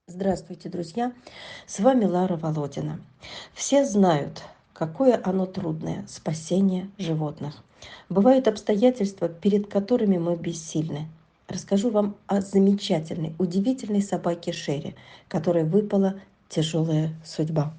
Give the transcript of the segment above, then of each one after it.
Здравствуйте, друзья! С вами Лара Володина. Все знают, какое оно трудное – спасение животных. Бывают обстоятельства, перед которыми мы бессильны. Расскажу вам о замечательной, удивительной собаке Шерри, которой выпала тяжелая судьба.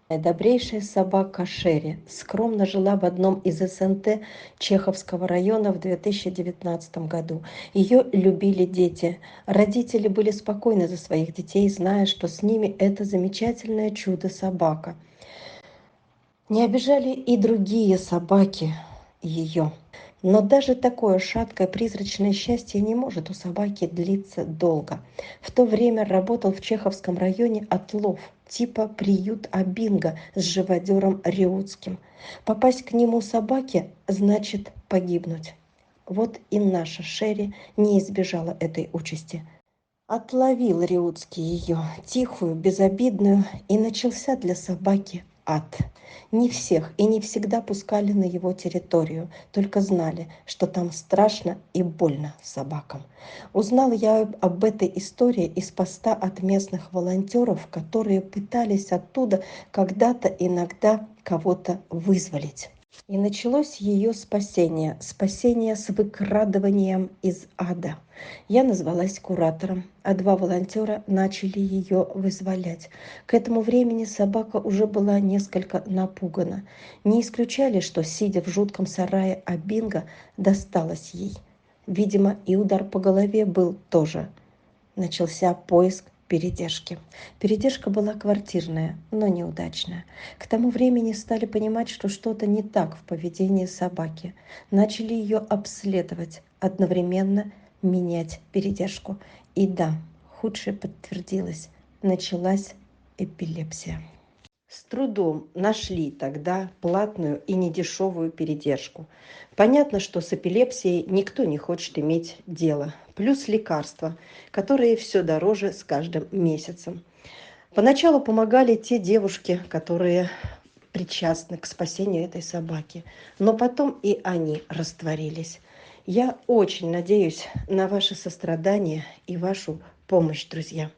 Добрейшая собака Шерри скромно жила в одном из СНТ Чеховского района в 2019 году. Ее любили дети. Родители были спокойны за своих детей, зная, что с ними это замечательное чудо-собака. Не обижали и другие собаки ее. Но даже такое шаткое призрачное счастье не может у собаки длиться долго. В то время работал в Чеховском районе отлов, типа приют Абинга с живодером Реутским. Попасть к нему собаке значит погибнуть. Вот и наша Шерри не избежала этой участи. Отловил Реутский ее, тихую, безобидную, и начался для собаки ад. Не всех и не всегда пускали на его территорию, только знали, что там страшно и больно собакам. Узнал я об этой истории из поста от местных волонтеров, которые пытались оттуда когда-то иногда кого-то вызволить. И началось ее спасение. Спасение с выкрадыванием из ада. Я назвалась куратором, а два волонтера начали ее вызволять. К этому времени собака уже была несколько напугана. Не исключали, что, сидя в жутком сарае Абинга, досталось ей. Видимо, и удар по голове был тоже. Начался поиск передержки. Передержка была квартирная, но неудачная. К тому времени стали понимать, что что-то не так в поведении собаки. Начали ее обследовать, одновременно менять передержку. И да, худшее подтвердилось. Началась эпилепсия. С трудом нашли тогда платную и недешевую передержку. Понятно, что с эпилепсией никто не хочет иметь дело. Плюс лекарства, которые все дороже с каждым месяцем. Поначалу помогали те девушки, которые причастны к спасению этой собаки. Но потом и они растворились. Я очень надеюсь на ваше сострадание и вашу помощь, друзья.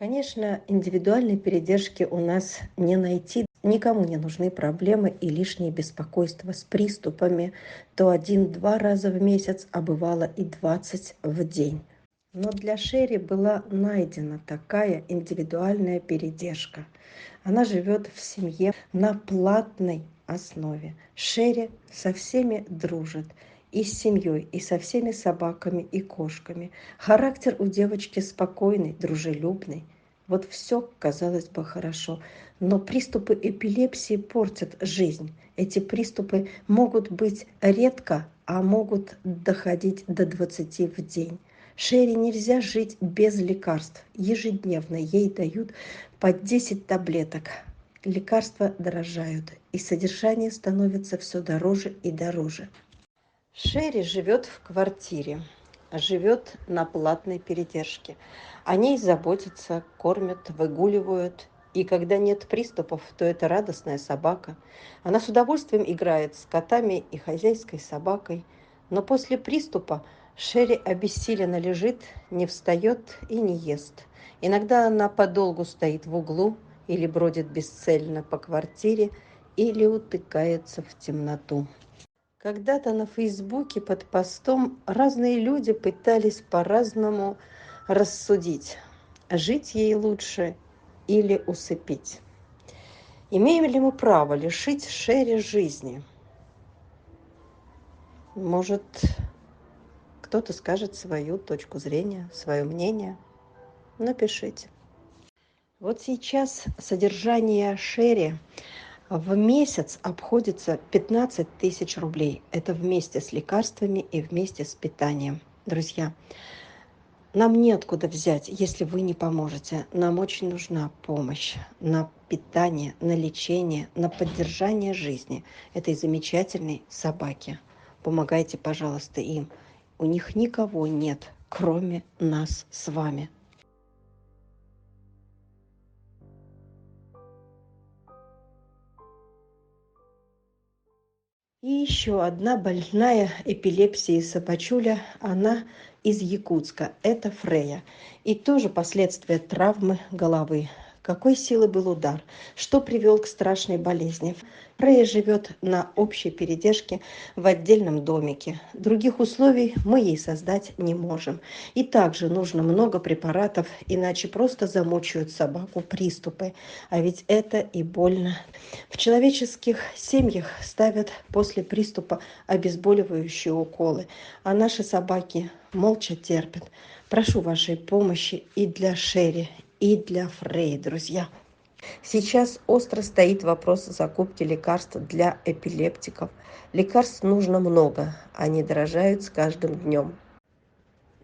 Конечно, индивидуальной передержки у нас не найти. Никому не нужны проблемы и лишние беспокойства с приступами то 1-2 раза в месяц, а бывало и 20 в день. Но для Шерри была найдена такая индивидуальная передержка. Она живет в семье на платной основе. Шерри со всеми дружит. И с семьей, и со всеми собаками и кошками. Характер у девочки спокойный, дружелюбный. Вот все, казалось бы, хорошо. Но приступы эпилепсии портят жизнь. Эти приступы могут быть редко, а могут доходить до 20 в день. Шерри нельзя жить без лекарств. Ежедневно ей дают по 10 таблеток. Лекарства дорожают, и содержание становится все дороже и дороже. Шерри живет в квартире, живет на платной передержке. О ней заботятся, кормят, выгуливают. И когда нет приступов, то это радостная собака. Она с удовольствием играет с котами и хозяйской собакой. Но после приступа Шерри обессиленно лежит, не встает и не ест. Иногда она подолгу стоит в углу или бродит бесцельно по квартире, или утыкается в темноту. Когда-то на Фейсбуке под постом разные люди пытались по-разному рассудить, жить ей лучше или усыпить. Имеем ли мы право лишить Шерри жизни? Может, кто-то скажет свою точку зрения, свое мнение? Напишите. Вот сейчас содержание Шерри в месяц обходится 15 тысяч рублей. Это вместе с лекарствами и вместе с питанием. Друзья, нам неоткуда взять, если вы не поможете. Нам очень нужна помощь на питание, на лечение, на поддержание жизни этой замечательной собаки. Помогайте, пожалуйста, им. У них никого нет, кроме нас с вами. И еще одна больная эпилепсией собачуля, она из Якутска, это Фрея. И тоже последствия травмы головы. Какой силы был удар? Что привел к страшной болезни? Фрея живет на общей передержке в отдельном домике. Других условий мы ей создать не можем. И также нужно много препаратов, иначе просто замучают собаку приступы. А ведь это и больно. В человеческих семьях ставят после приступа обезболивающие уколы, а наши собаки молча терпят. Прошу вашей помощи и для Шерри, и для Фреи, друзья. Сейчас остро стоит вопрос закупки лекарств для эпилептиков. Лекарств нужно много, они дорожают с каждым днем.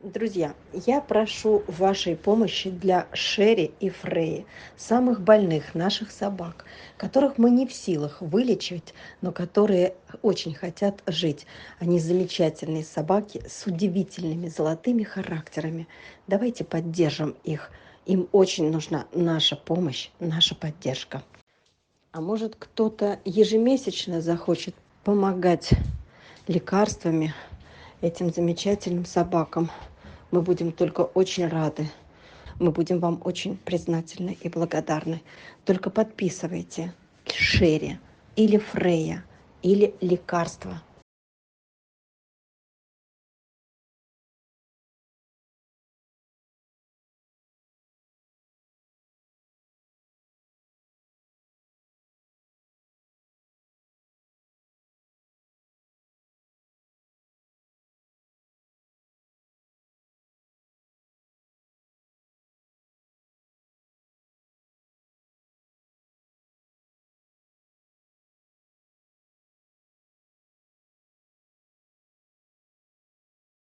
Друзья, я прошу вашей помощи для Шерри и Фреи, самых больных наших собак, которых мы не в силах вылечить, но которые очень хотят жить. Они замечательные собаки с удивительными золотыми характерами. Давайте поддержим их. Им очень нужна наша помощь, наша поддержка. А может, кто-то ежемесячно захочет помогать лекарствами этим замечательным собакам. Мы будем только очень рады. Мы будем вам очень признательны и благодарны. Только подписывайте Шерри или Фрея или лекарства.